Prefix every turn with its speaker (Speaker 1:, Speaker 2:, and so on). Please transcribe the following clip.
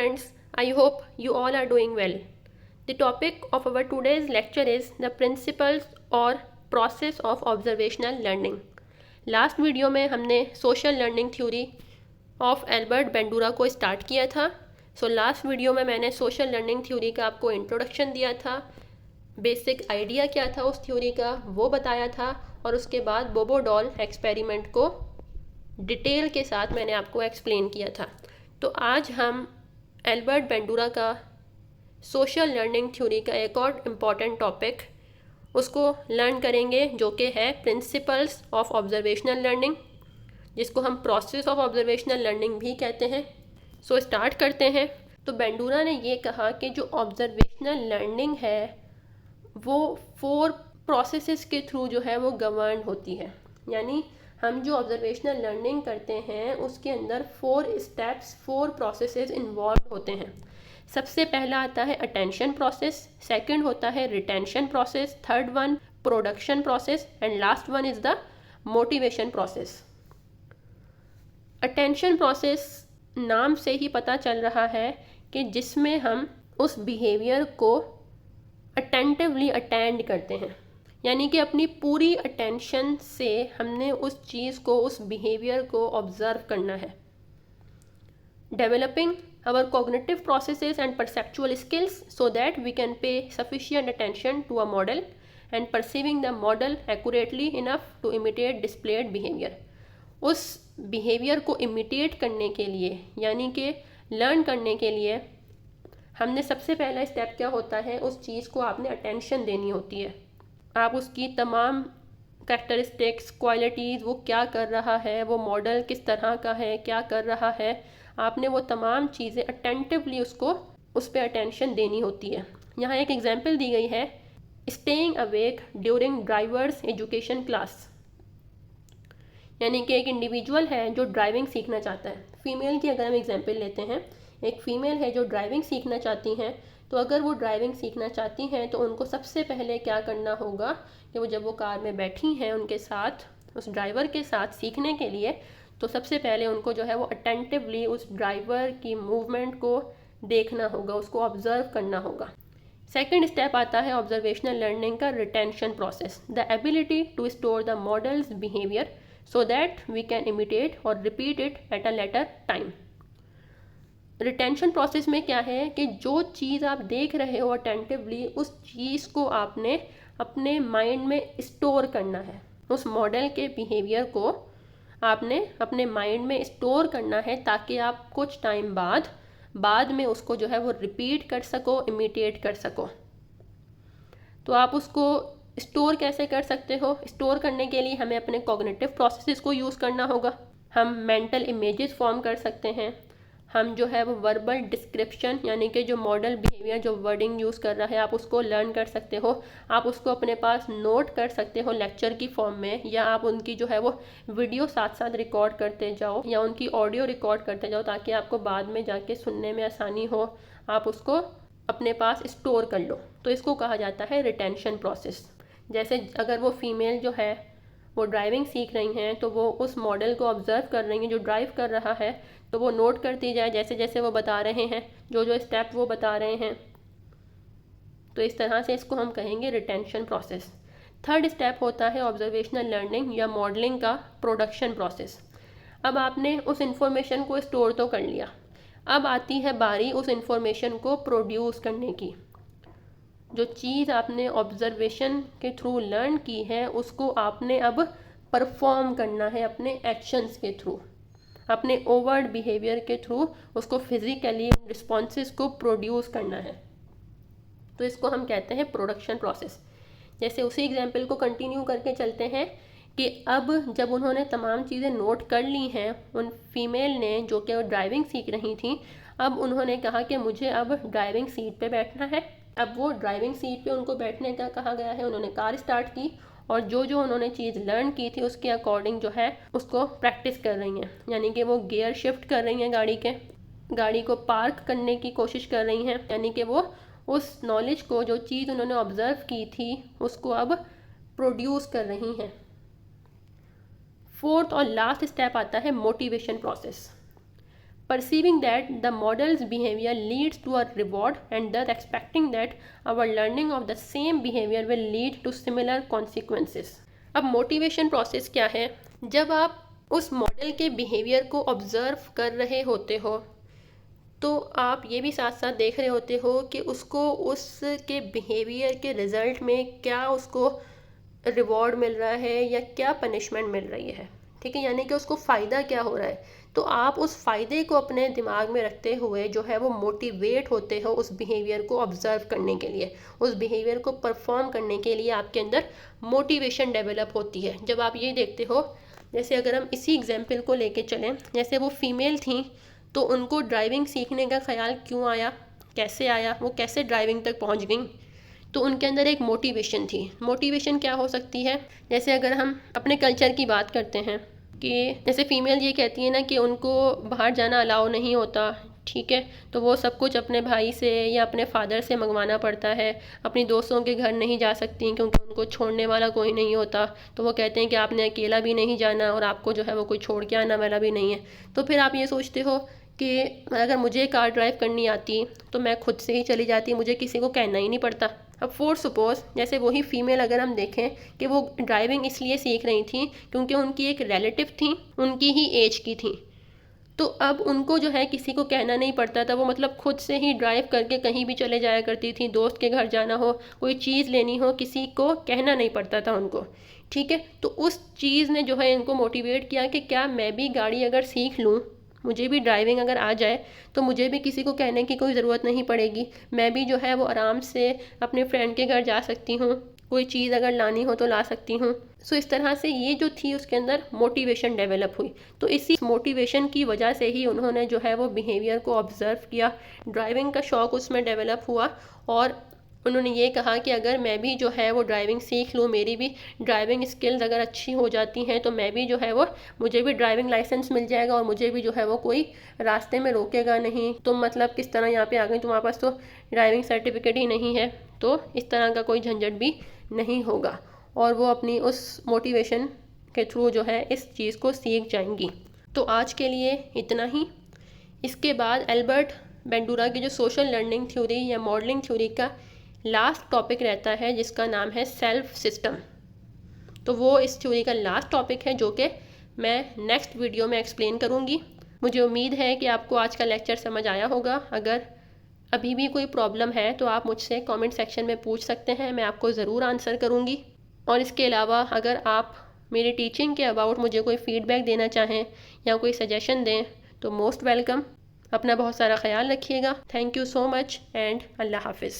Speaker 1: students, I hope you all are doing well. The topic of our today's lecture is the principles or process of observational learning. Last video में हमने social learning theory of Albert Bandura को start किया था. Last video में मैंने social learning theory का आपको introduction दिया था, बेसिक आइडिया क्या था उस थ्योरी का वो बताया था, और उसके बाद बोबो डॉल एक्सपेरिमेंट को डिटेल के साथ मैंने आपको एक्सप्लेन किया था. तो आज हम एल्बर्ट बेंडूरा का सोशल लर्निंग थ्योरी का एक और इम्पॉर्टेंट टॉपिक उसको लर्न करेंगे, जो कि है प्रिंसिपल्स ऑफ ऑब्जर्वेशनल लर्निंग, जिसको हम प्रोसेस ऑफ ऑब्जर्वेशनल लर्निंग भी कहते हैं. स्टार्ट करते हैं. तो बेंडूरा ने ये कहा कि जो ऑब्जर्वेशनल लर्निंग है वो 4 प्रोसेसेस के थ्रू जो है वो गवर्न होती है. यानी हम जो ऑब्जर्वेशनल लर्निंग करते हैं उसके अंदर 4 स्टेप्स 4 प्रोसेसेस इन्वॉल्व होते हैं. सबसे पहला आता है अटेंशन प्रोसेस, सेकंड होता है retention process, third one production process and last one is the motivation process. Attention process नाम से ही पता चल रहा है कि जिसमें हम उस बिहेवियर को अटेंटिवली अटेंड करते हैं, यानी कि अपनी पूरी अटेंशन से हमने उस चीज़ को, उस बिहेवियर को ऑब्जर्व करना है. Developing our cognitive processes and perceptual skills so that we can pay sufficient attention to a model and perceiving the model accurately enough to imitate displayed behavior. उस behavior को imitate करने के लिए, यानी कि learn करने के लिए, हमने सबसे पहला स्टेप क्या होता है, उस चीज़ को आपने अटेंशन देनी होती है. आप उसकी तमाम कैरेक्टरिस्टिक्स, क्वालिटीज़, वो क्या कर रहा है, वो मॉडल किस तरह का है, क्या कर रहा है, आपने वो तमाम चीज़ें अटेंटिवली उसको उस पर अटेंशन देनी होती है. यहाँ एक एग्जांपल दी गई है, staying awake during drivers education class. यानी कि एक इंडिविजुअल है जो ड्राइविंग सीखना चाहता है. फ़ीमेल की अगर हम एग्जांपल लेते हैं, एक फ़ीमेल है जो ड्राइविंग सीखना चाहती हैं. तो अगर वो ड्राइविंग सीखना चाहती हैं तो उनको सबसे पहले क्या करना होगा कि वो जब वो कार में बैठी हैं उनके साथ, उस ड्राइवर के साथ सीखने के लिए, तो सबसे पहले उनको जो है वो अटेंटिवली उस ड्राइवर की मूवमेंट को देखना होगा, उसको ऑब्जर्व करना होगा. सेकंड स्टेप आता है ऑब्जर्वेशनल लर्निंग का retention process, the ability to store the models behaviour so that we can imitate और repeat it at a later time. Retention process में क्या है कि जो चीज़ आप देख रहे हो अटेंटिवली, उस चीज़ को आपने अपने माइंड में स्टोर करना है. उस मॉडल के बिहेवियर को आपने अपने माइंड में स्टोर करना है ताकि आप कुछ टाइम बाद में उसको जो है वो रिपीट कर सको, इमिटेट कर सको. तो आप उसको स्टोर कैसे कर सकते हो? स्टोर करने के लिए हमें अपने कॉग्निटिव प्रोसेसेस को यूज़ करना होगा. हम मेंटल इमेजेस फॉर्म कर सकते हैं. हम जो है वो वर्बल डिस्क्रिप्शन, यानी कि जो मॉडल बिहेवियर, जो वर्डिंग यूज़ कर रहा है, आप उसको लर्न कर सकते हो. आप उसको अपने पास नोट कर सकते हो लेक्चर की फॉर्म में, या आप उनकी जो है वो वीडियो साथ साथ रिकॉर्ड करते जाओ या उनकी ऑडियो रिकॉर्ड करते जाओ ताकि आपको बाद में जाके सुनने में आसानी हो. आप उसको अपने पास स्टोर कर लो. तो इसको कहा जाता है रिटेंशन प्रोसेस. जैसे अगर वो फीमेल जो है वो ड्राइविंग सीख रही हैं तो वो उस मॉडल को ऑब्जर्व कर रही हैं जो ड्राइव कर रहा है, तो वो नोट करती जाए जैसे जैसे वो बता रहे हैं, जो जो स्टेप वो बता रहे हैं. तो इस तरह से इसको हम कहेंगे रिटेंशन प्रोसेस. थर्ड स्टेप होता है ऑब्जर्वेशनल लर्निंग या मॉडलिंग का प्रोडक्शन प्रोसेस. अब आपने उस इंफॉर्मेशन को स्टोर तो कर लिया, अब आती है बारी उस इंफॉर्मेशन को प्रोड्यूस करने की. जो चीज़ आपने ऑब्जर्वेशन के थ्रू लर्न की है उसको आपने अब परफॉर्म करना है अपने एक्शंस के थ्रू, अपने ओवर्ड बिहेवियर के थ्रू उसको फिजिकली रिस्पॉन्सेस को प्रोड्यूस करना है. तो इसको हम कहते हैं प्रोडक्शन प्रोसेस. जैसे उसी एग्जांपल को कंटिन्यू करके चलते हैं कि अब जब उन्होंने तमाम चीज़ें नोट कर ली हैं, उन फीमेल ने जो कि ड्राइविंग सीख रही थी, अब उन्होंने कहा कि मुझे अब ड्राइविंग सीट पे बैठना है. अब वो ड्राइविंग सीट पे उनको बैठने का कहा गया है. उन्होंने कार स्टार्ट की और जो जो उन्होंने चीज़ लर्न की थी उसके अकॉर्डिंग जो है उसको प्रैक्टिस कर रही हैं. यानी कि वो गियर शिफ्ट कर रही हैं, गाड़ी को पार्क करने की कोशिश कर रही हैं. यानी कि वो उस नॉलेज को, जो चीज़ उन्होंने ऑब्जर्व की थी, उसको अब प्रोड्यूस कर रही हैं. फोर्थ और लास्ट स्टेप आता है motivation process. perceiving that the model's behavior leads to a reward and thus expecting that our learning of the same behavior will lead to similar consequences. अब मोटिवेशन प्रोसेस क्या है? जब आप उस model के behaviour को ऑब्ज़र्व कर रहे होते हो तो आप ये भी साथ साथ देख रहे होते हो कि उसको उसके बिहेवियर के रिज़ल्ट में क्या उसको रिवॉर्ड मिल रहा है या क्या पनिशमेंट मिल रही है, ठीक है, यानी कि उसको फ़ायदा क्या हो रहा है। तो आप उस फ़ायदे को अपने दिमाग में रखते हुए जो है वो मोटिवेट होते हो उस बिहेवियर को ऑब्ज़र्व करने के लिए, उस बिहेवियर को परफॉर्म करने के लिए आपके अंदर मोटिवेशन डेवलप होती है। जब आप ये देखते हो, जैसे अगर हम इसी एग्जाम्पल को लेके चलें, जैसे वो फीमेल थी तो उनको ड्राइविंग सीखने का ख्याल क्यों आया, कैसे आया, वो कैसे ड्राइविंग तक पहुंच गई, तो उनके अंदर एक मोटिवेशन थी। मोटिवेशन क्या हो सकती है? जैसे अगर हम अपने कल्चर की बात करते हैं कि जैसे फीमेल ये कहती है ना कि उनको बाहर जाना अलाउ नहीं होता, ठीक है, तो वो सब कुछ अपने भाई से या अपने फादर से मंगवाना पड़ता है, अपनी दोस्तों के घर नहीं जा सकती क्योंकि उनको छोड़ने वाला कोई नहीं होता, तो वो कहते हैं कि आपने अकेला भी नहीं जाना और आपको जो है वो कोई छोड़ के आना वाला भी नहीं है। तो फिर आप ये सोचते हो कि अगर मुझे कार ड्राइव करनी आती तो मैं खुद से ही चली जाती, मुझे किसी को कहना ही नहीं पड़ता। अब फॉर सपोज जैसे वही फीमेल अगर हम देखें कि वो ड्राइविंग इसलिए सीख रही थी क्योंकि उनकी एक रिलेटिव थी, उनकी ही एज की थी, तो अब उनको जो है किसी को कहना नहीं पड़ता था, वो मतलब खुद से ही ड्राइव करके कहीं भी चले जाया करती थी, दोस्त के घर जाना हो, कोई चीज़ लेनी हो, किसी को कहना नहीं पड़ता था उनको, ठीक है। तो उस चीज़ ने जो है इनको मोटिवेट किया कि क्या मैं भी गाड़ी अगर सीख लूँ, मुझे भी ड्राइविंग अगर आ जाए तो मुझे भी किसी को कहने की कोई ज़रूरत नहीं पड़ेगी, मैं भी जो है वो आराम से अपने फ्रेंड के घर जा सकती हूँ, कोई चीज़ अगर लानी हो तो ला सकती हूँ। सो इस तरह से ये जो थी उसके अंदर मोटिवेशन डेवलप हुई। तो इसी मोटिवेशन की वजह से ही उन्होंने जो है वो बिहेवियर को ऑब्ज़र्व किया, ड्राइविंग का शौक़ उसमें डेवलप हुआ और उन्होंने ये कहा कि अगर मैं भी जो है वो ड्राइविंग सीख लूँ, मेरी भी ड्राइविंग स्किल्स अगर अच्छी हो जाती हैं तो मैं भी जो है वो मुझे भी ड्राइविंग लाइसेंस मिल जाएगा और मुझे भी जो है वो कोई रास्ते में रोकेगा नहीं, तो मतलब किस तरह यहाँ पे आ गई, तुम्हारे पास तो ड्राइविंग सर्टिफिकेट ही नहीं है, तो इस तरह का कोई झंझट भी नहीं होगा। और वो अपनी उस मोटिवेशन के थ्रू जो है इस चीज़ को सीख जाएंगी। तो आज के लिए इतना ही। इसके बाद एल्बर्ट बेंडूरा की जो सोशल लर्निंग थ्योरी या मॉडलिंग थ्योरी का लास्ट टॉपिक रहता है जिसका नाम है सेल्फ सिस्टम। तो वो इस थ्योरी का लास्ट टॉपिक है जो कि मैं नेक्स्ट वीडियो में एक्सप्लेन करूँगी। मुझे उम्मीद है कि आपको आज का लेक्चर समझ आया होगा। अगर अभी भी कोई प्रॉब्लम है तो आप मुझसे कमेंट सेक्शन में पूछ सकते हैं, मैं आपको ज़रूर आंसर करूँगी। और इसके अलावा अगर आप मेरी टीचिंग के अबाउट मुझे कोई फ़ीडबैक देना चाहें या कोई सजेशन दें तो मोस्ट वेलकम। अपना बहुत सारा ख्याल रखिएगा। Thank you so much and अल्लाह हाफिज़।